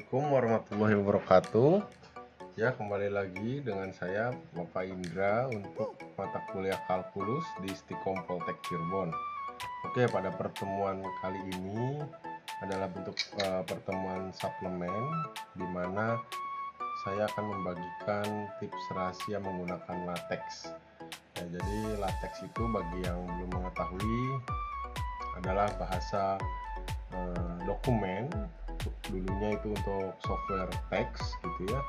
Assalamualaikum warahmatullahi wabarakatuh. Ya, kembali lagi dengan saya Bapak Indra untuk mata kuliah kalkulus di Istiqom Poltek Cirebon. Oke, pada pertemuan kali ini adalah bentuk pertemuan suplemen di mana saya akan membagikan tips rahasia menggunakan latex. Ya, jadi latex itu bagi yang belum mengetahui adalah bahasa dokumen. Dulunya itu untuk software teks gitu ya.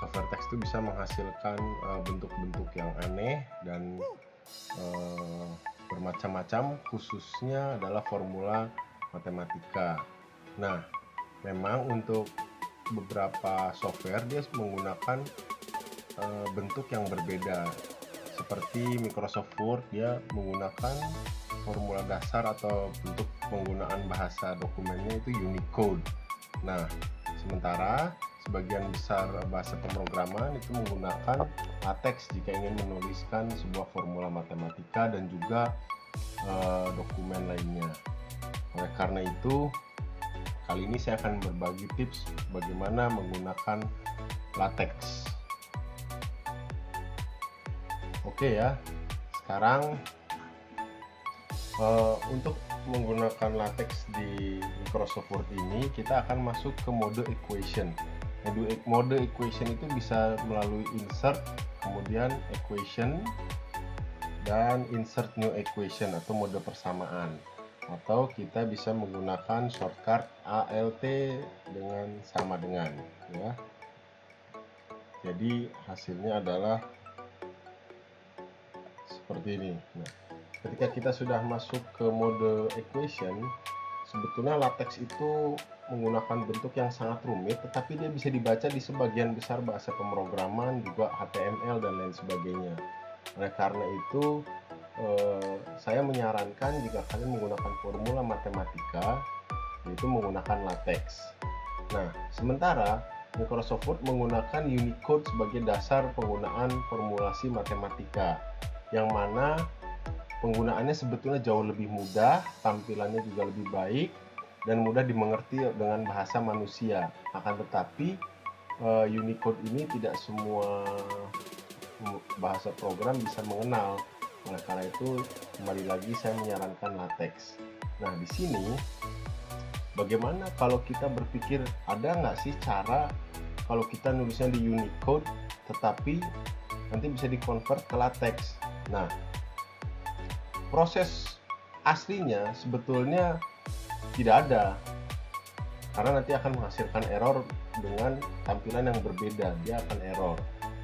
Software teks itu bisa menghasilkan bentuk-bentuk yang aneh dan bermacam-macam, khususnya adalah formula matematika. Nah, memang untuk beberapa software dia menggunakan bentuk yang berbeda. Seperti Microsoft Word, dia menggunakan formula dasar atau bentuk penggunaan bahasa dokumennya itu Unicode. Nah, sementara sebagian besar bahasa pemrograman itu menggunakan latex jika ingin menuliskan sebuah formula matematika dan juga dokumen lainnya. Oleh karena itu, kali ini saya akan berbagi tips bagaimana menggunakan latex. Oke ya, sekarang untuk menggunakan latex di Microsoft Word ini kita akan masuk ke mode equation. Mode equation itu bisa melalui insert, kemudian equation, dan insert new equation atau mode persamaan, atau kita bisa menggunakan shortcut ALT dengan sama dengan ya. Jadi hasilnya adalah seperti ini. Nah, ketika kita sudah masuk ke mode equation, sebetulnya latex itu menggunakan bentuk yang sangat rumit, tetapi dia bisa dibaca di sebagian besar bahasa pemrograman, juga HTML dan lain sebagainya. Oleh karena itu, saya menyarankan jika kalian menggunakan formula matematika, yaitu menggunakan latex. Nah, sementara Microsoft Word menggunakan Unicode sebagai dasar penggunaan formulasi matematika, yang mana penggunaannya sebetulnya jauh lebih mudah, tampilannya juga lebih baik, dan mudah dimengerti dengan bahasa manusia. Akan tetapi Unicode ini tidak semua bahasa program bisa mengenal. Oleh karena itu, kembali lagi saya menyarankan latex. Nah, di sini bagaimana kalau kita berpikir ada nggak sih cara kalau kita nulisnya di Unicode tetapi nanti bisa dikonvert ke latex? Nah, proses aslinya sebetulnya tidak ada, karena nanti akan menghasilkan error dengan tampilan yang berbeda, dia akan error.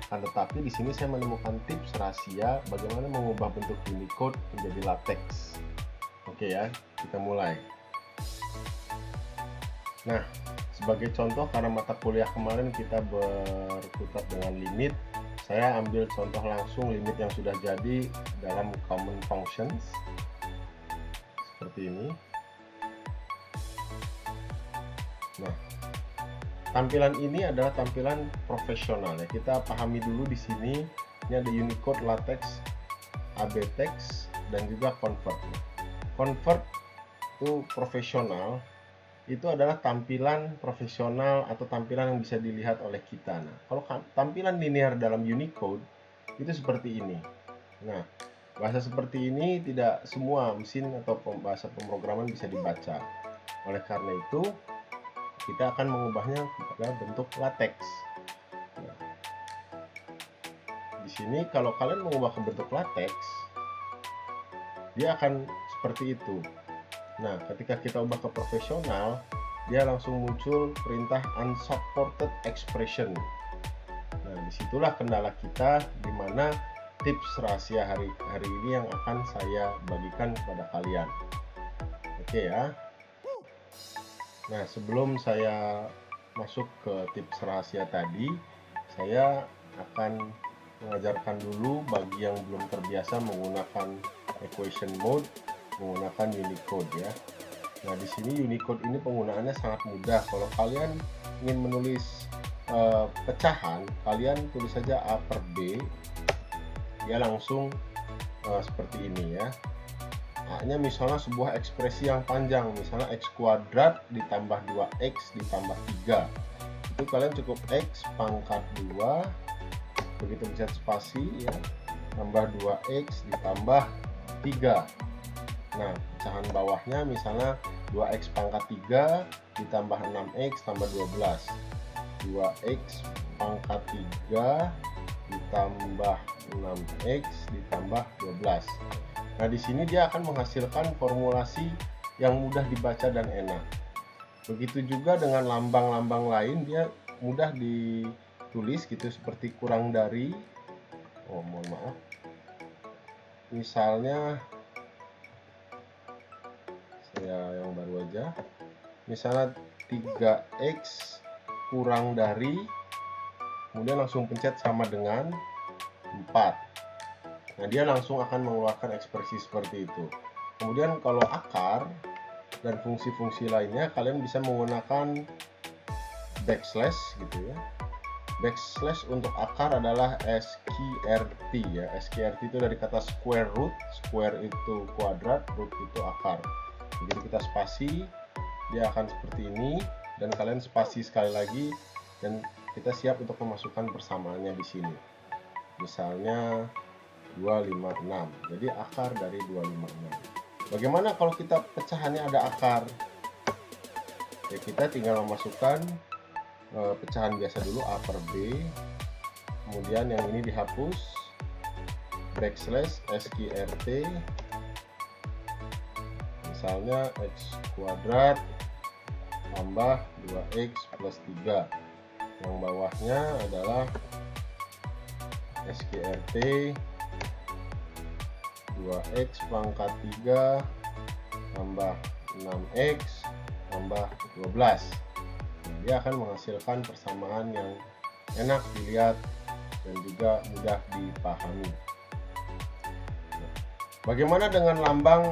Akan tetapi di sini saya menemukan tips rahasia bagaimana mengubah bentuk Unicode menjadi latex. Oke ya, kita mulai. Nah, sebagai contoh, karena mata kuliah kemarin kita berkutat dengan limit, saya ambil contoh langsung limit yang sudah jadi dalam common functions seperti ini. Nah, tampilan ini adalah tampilan profesional ya. Kita pahami dulu di sini. Ini ada Unicode, latex, AB text, dan juga convert. Convert itu profesional. Itu adalah tampilan profesional atau tampilan yang bisa dilihat oleh kita. Nah, kalau tampilan linear dalam Unicode itu seperti ini. Nah, bahasa seperti ini tidak semua mesin atau bahasa pemrograman bisa dibaca. Oleh karena itu, kita akan mengubahnya kepada bentuk latex. Nah, di sini kalau kalian mengubah ke bentuk latex, dia akan seperti itu. Nah, ketika kita ubah ke profesional, dia langsung muncul perintah unsupported expression. Nah, disitulah kendala kita, di mana tips rahasia hari ini yang akan saya bagikan kepada kalian. Oke ya. Nah, sebelum saya masuk ke tips rahasia tadi, saya akan mengajarkan dulu bagi yang belum terbiasa menggunakan equation mode, menggunakan Unicode ya. Nah, di sini Unicode ini penggunaannya sangat mudah. Kalau kalian ingin menulis pecahan, kalian tulis saja A per B, ya langsung seperti ini ya. A-nya misalnya sebuah ekspresi yang panjang, misalnya x kuadrat ditambah 2x ditambah 3. itu kalian cukup X pangkat 2, begitu pencet spasi ya, tambah 2X ditambah 3. Nah, pecahan bawahnya misalnya 2X pangkat 3 ditambah 6X tambah 12. 2X pangkat 3 ditambah 6X ditambah 12. Nah, di sini dia akan menghasilkan formulasi yang mudah dibaca dan enak. Begitu juga dengan lambang-lambang lain, dia mudah ditulis gitu, seperti kurang dari, mohon maaf, misalnya saya yang baru aja, misalnya 3X kurang dari, kemudian langsung pencet sama dengan 4. Nah, dia langsung akan mengeluarkan ekspresi seperti itu. Kemudian kalau akar dan fungsi-fungsi lainnya, kalian bisa menggunakan backslash gitu ya. Backslash untuk akar adalah sqrt ya. Sqrt itu dari kata square root. Square itu kuadrat, root itu akar. Jadi kita spasi, dia akan seperti ini, dan kalian spasi sekali lagi, dan kita siap untuk memasukkan persamaannya di sini. Misalnya 256. Jadi akar dari 256. Bagaimana kalau kita pecahannya ada akar? Ya, kita tinggal memasukkan pecahan biasa dulu, A per B, kemudian yang ini dihapus, backslash sqrt, misalnya x kuadrat tambah 2x plus 3. Yang bawahnya adalah sqrt 2x pangkat 3 tambah 6x tambah 12. Nah, dia akan menghasilkan persamaan yang enak dilihat dan juga mudah dipahami. Bagaimana dengan lambang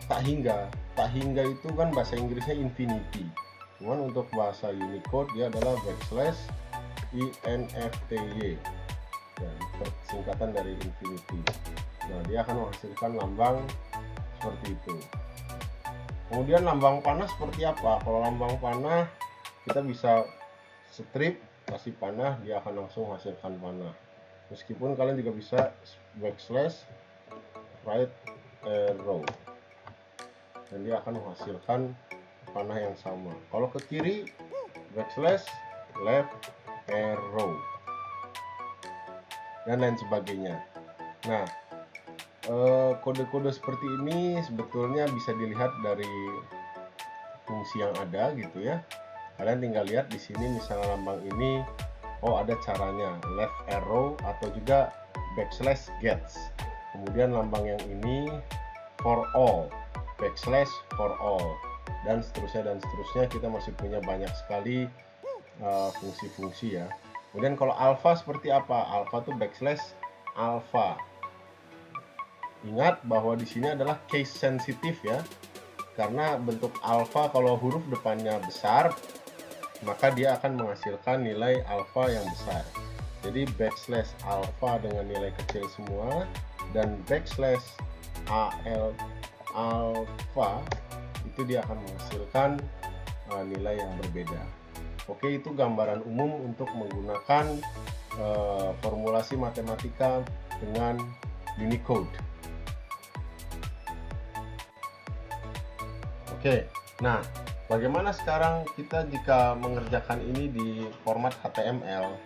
tak hingga? Tak hingga itu kan bahasa Inggrisnya infinity. Cuman untuk bahasa Unicode dia adalah backslash INFTY. Ya, singkatan dari infinity. Nah, dia akan menghasilkan lambang seperti itu. Kemudian lambang panah seperti apa? Kalau lambang panah, kita bisa strip, kasih panah, dia akan langsung menghasilkan panah. Meskipun kalian juga bisa backslash right arrow, dan dia akan menghasilkan panah yang sama. Kalau ke kiri, backslash left arrow, dan lain sebagainya. Nah, kode-kode seperti ini sebetulnya bisa dilihat dari fungsi yang ada gitu ya. Kalian tinggal lihat di sini, misalnya lambang ini, oh ada caranya, left arrow atau juga backslash gets. Kemudian lambang yang ini for all, backslash for all, dan seterusnya. Kita masih punya banyak sekali fungsi-fungsi ya. Kemudian kalau alpha seperti apa? Alpha tuh backslash alpha. Ingat bahwa di sini adalah case sensitif ya, karena bentuk alpha kalau huruf depannya besar, maka dia akan menghasilkan nilai alpha yang besar. Jadi backslash alpha dengan nilai kecil semua, dan backslash alpha itu dia akan menghasilkan nilai yang berbeda. Oke, itu gambaran umum untuk menggunakan formulasi matematika dengan Unicode. Oke, nah bagaimana sekarang kita jika mengerjakan ini di format HTML?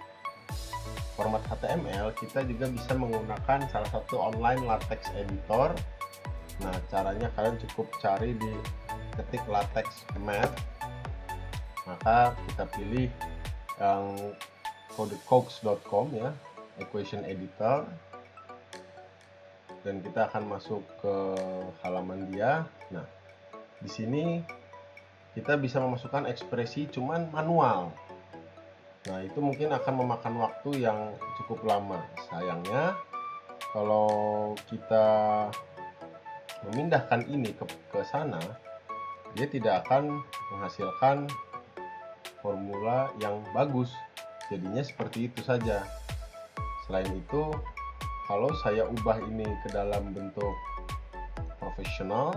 Format HTML kita juga bisa menggunakan salah satu online latex editor. Nah, caranya kalian cukup cari di ketik latex math, maka kita pilih yang codecogs.com ya, equation editor, dan kita akan masuk ke halaman dia. Nah, di sini kita bisa memasukkan ekspresi cuman manual. Nah, itu mungkin akan memakan waktu yang cukup lama. Sayangnya kalau kita memindahkan ini ke sana, dia tidak akan menghasilkan formula yang bagus. Jadinya seperti itu saja. Selain itu, kalau saya ubah ini ke dalam bentuk profesional,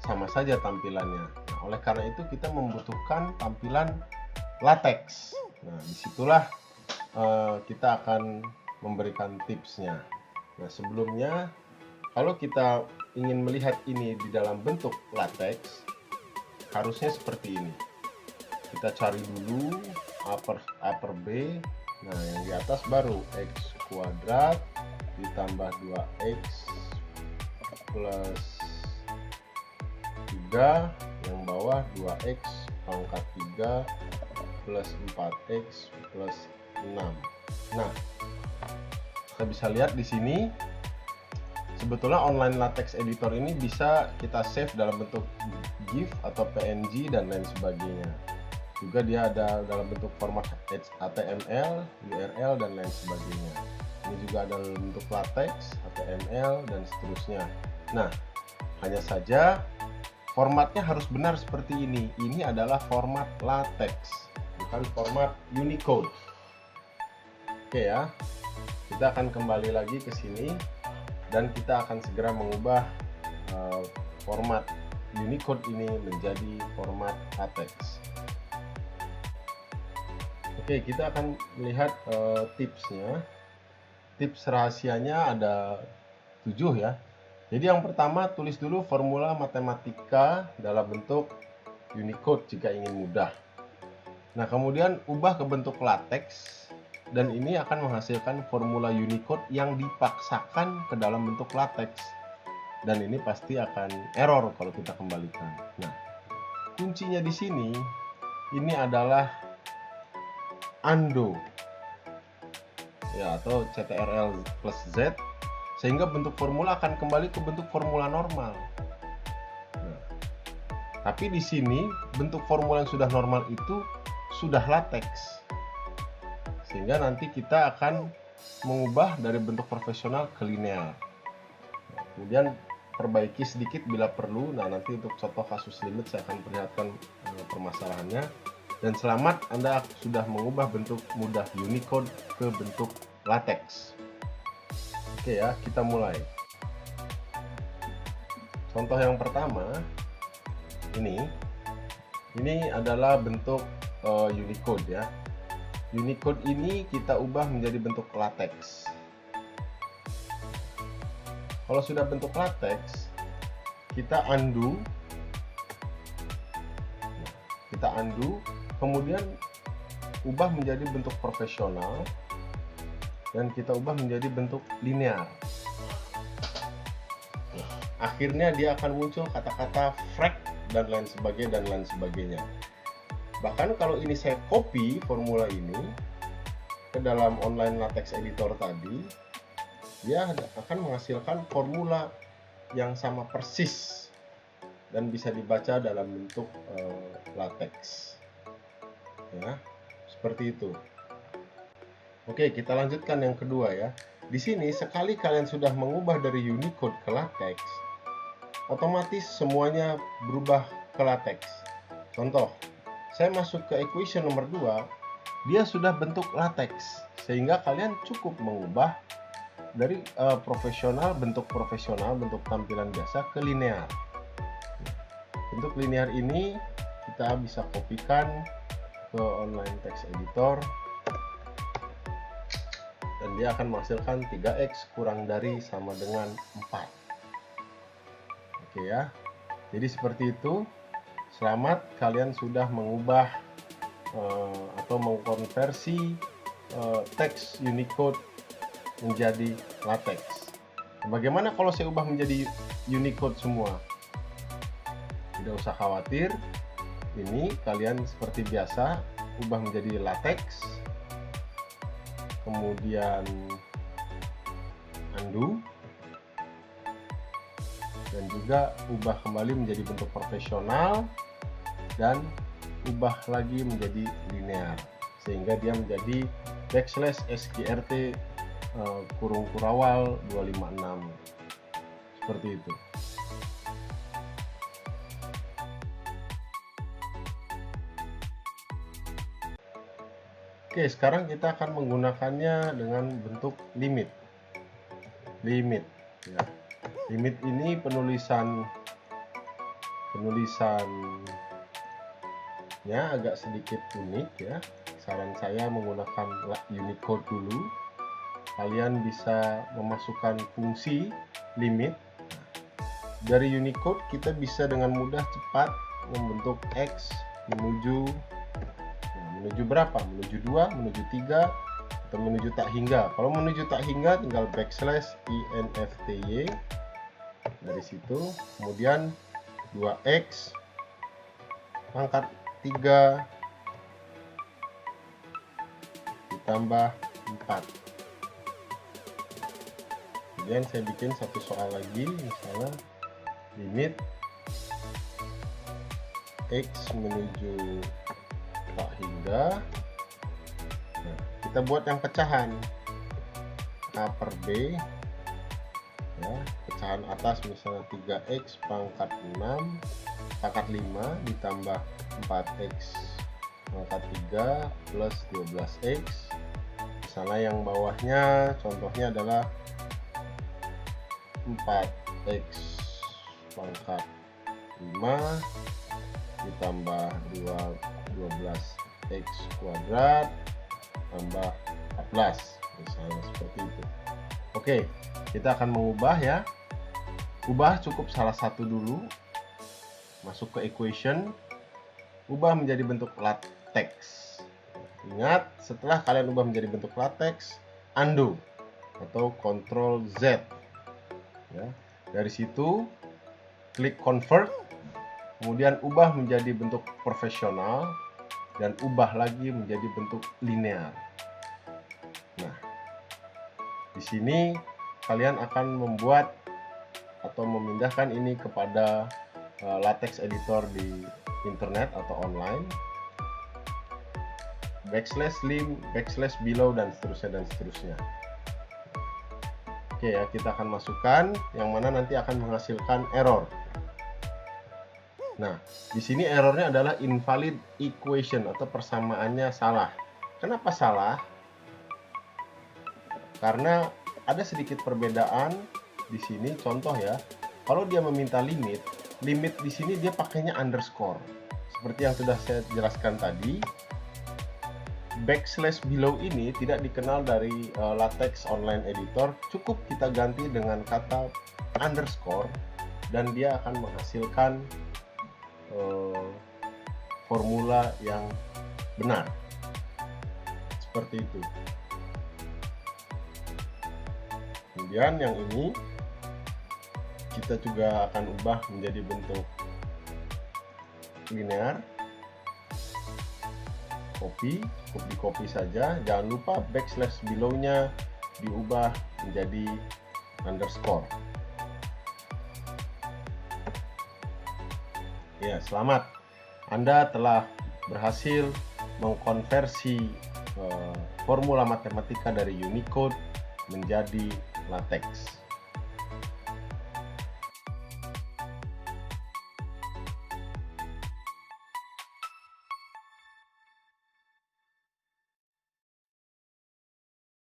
sama saja tampilannya. oleh karena itu kita membutuhkan tampilan latex. Nah, disitulah kita akan memberikan tipsnya. Nah, sebelumnya kalau kita ingin melihat ini di dalam bentuk latex, harusnya seperti ini. Kita cari dulu upper B. Nah, yang di atas baru x kuadrat ditambah 2x plus 3, yang bawah 2x pangkat 3 plus 4x plus 6. Nah, kita bisa lihat di sini sebetulnya online latex editor ini bisa kita save dalam bentuk GIF atau PNG dan lain sebagainya. Juga dia ada dalam bentuk format HTML, URL dan lain sebagainya. Ini juga ada dalam bentuk latex, HTML dan seterusnya. Nah, hanya saja formatnya harus benar seperti ini. Ini adalah format latex, bukan format Unicode. Oke ya, kita akan kembali lagi ke sini dan kita akan segera mengubah format Unicode ini menjadi format latex. Oke, kita akan melihat tipsnya. Tips rahasianya ada 7 ya. Jadi yang pertama, tulis dulu formula matematika dalam bentuk Unicode jika ingin mudah. Nah, kemudian ubah ke bentuk latex dan ini akan menghasilkan formula Unicode yang dipaksakan ke dalam bentuk latex. Dan ini pasti akan error kalau kita kembalikan. Nah, kuncinya di sini ini adalah undo ya, atau CTRL plus Z, sehingga bentuk formula akan kembali ke bentuk formula normal. Nah, tapi di sini bentuk formula yang sudah normal itu sudah latex, sehingga nanti kita akan mengubah dari bentuk profesional ke linear. Nah, kemudian perbaiki sedikit bila perlu. Nah, nanti untuk contoh kasus limit saya akan perlihatkan permasalahannya. Dan selamat, Anda sudah mengubah bentuk mudah Unicode ke bentuk latex. Oke ya, kita mulai. Contoh yang pertama, ini adalah bentuk Unicode ya. Unicode ini kita ubah menjadi bentuk latex. Kalau sudah bentuk latex, kita undo. Kemudian ubah menjadi bentuk profesional dan kita ubah menjadi bentuk linear. Nah, akhirnya dia akan muncul kata-kata frac dan lain sebagainya. Bahkan kalau ini saya copy formula ini ke dalam online latex editor tadi, dia akan menghasilkan formula yang sama persis dan bisa dibaca dalam bentuk latex. Ya, seperti itu. Oke, kita lanjutkan yang kedua ya. Di sini sekali kalian sudah mengubah dari Unicode ke latex, otomatis semuanya berubah ke latex. Contoh, saya masuk ke equation nomor 2, dia sudah bentuk latex, sehingga kalian cukup mengubah dari bentuk profesional, bentuk tampilan biasa ke linear. Bentuk linear ini kita bisa kopikan ke online text editor dan dia akan menghasilkan 3x kurang dari sama dengan 4. Oke ya, jadi seperti itu. Selamat, kalian sudah mengubah atau mengkonversi teks Unicode menjadi latex. Bagaimana kalau saya ubah menjadi Unicode semua? Tidak usah khawatir, ini kalian seperti biasa ubah menjadi latex, kemudian undo, dan juga ubah kembali menjadi bentuk profesional dan ubah lagi menjadi linear, sehingga dia menjadi \sqrt kurung kurawal 256 seperti itu. Oke, sekarang kita akan menggunakannya dengan bentuk limit. Ya. Limit ini penulisan Ya, agak sedikit unik ya. Saran saya menggunakan Unicode dulu. Kalian bisa memasukkan fungsi limit. Dari Unicode kita bisa dengan mudah cepat membentuk X menuju berapa? Menuju 2, menuju 3, atau menuju tak hingga. Kalau menuju tak hingga tinggal backslash INFTY. Dari situ kemudian 2X pangkat 3 ditambah 4. Kemudian saya bikin satu soal lagi, misalnya limit X menuju tak hingga. Nah, kita buat yang pecahan A per B ya, pecahan atas misalnya 3X pangkat 6 pangkat 5 ditambah 4X pangkat 3 plus 12X. Misalnya yang bawahnya contohnya adalah 4X pangkat 5 ditambah 12X kuadrat tambah 14, misalnya seperti itu. Oke, kita akan mengubah ya. Ubah cukup salah satu dulu, masuk ke equation, ubah menjadi bentuk latex. Ingat, setelah kalian ubah menjadi bentuk latex, undo atau Ctrl Z ya. Dari situ klik convert, kemudian ubah menjadi bentuk profesional dan ubah lagi menjadi bentuk linear. Nah, di sini kalian akan membuat atau memindahkan ini kepada latex editor di internet atau online, backslash lim, backslash below, dan seterusnya. Oke ya, kita akan masukkan yang mana nanti akan menghasilkan error. Nah, di sini errornya adalah invalid equation atau persamaannya salah. Kenapa salah? Karena ada sedikit perbedaan di sini. Contoh ya, kalau dia meminta limit di sini dia pakainya underscore. Seperti yang sudah saya jelaskan tadi, backslash below ini tidak dikenal dari latex online editor. Cukup kita ganti dengan kata underscore dan dia akan menghasilkan formula yang benar. Seperti itu. Kemudian yang ini kita juga akan ubah menjadi bentuk linear. Copy, cukup di copy saja. Jangan lupa backslash below-nya diubah menjadi underscore. Ya, selamat. Anda telah berhasil mengkonversi formula matematika dari Unicode menjadi latex.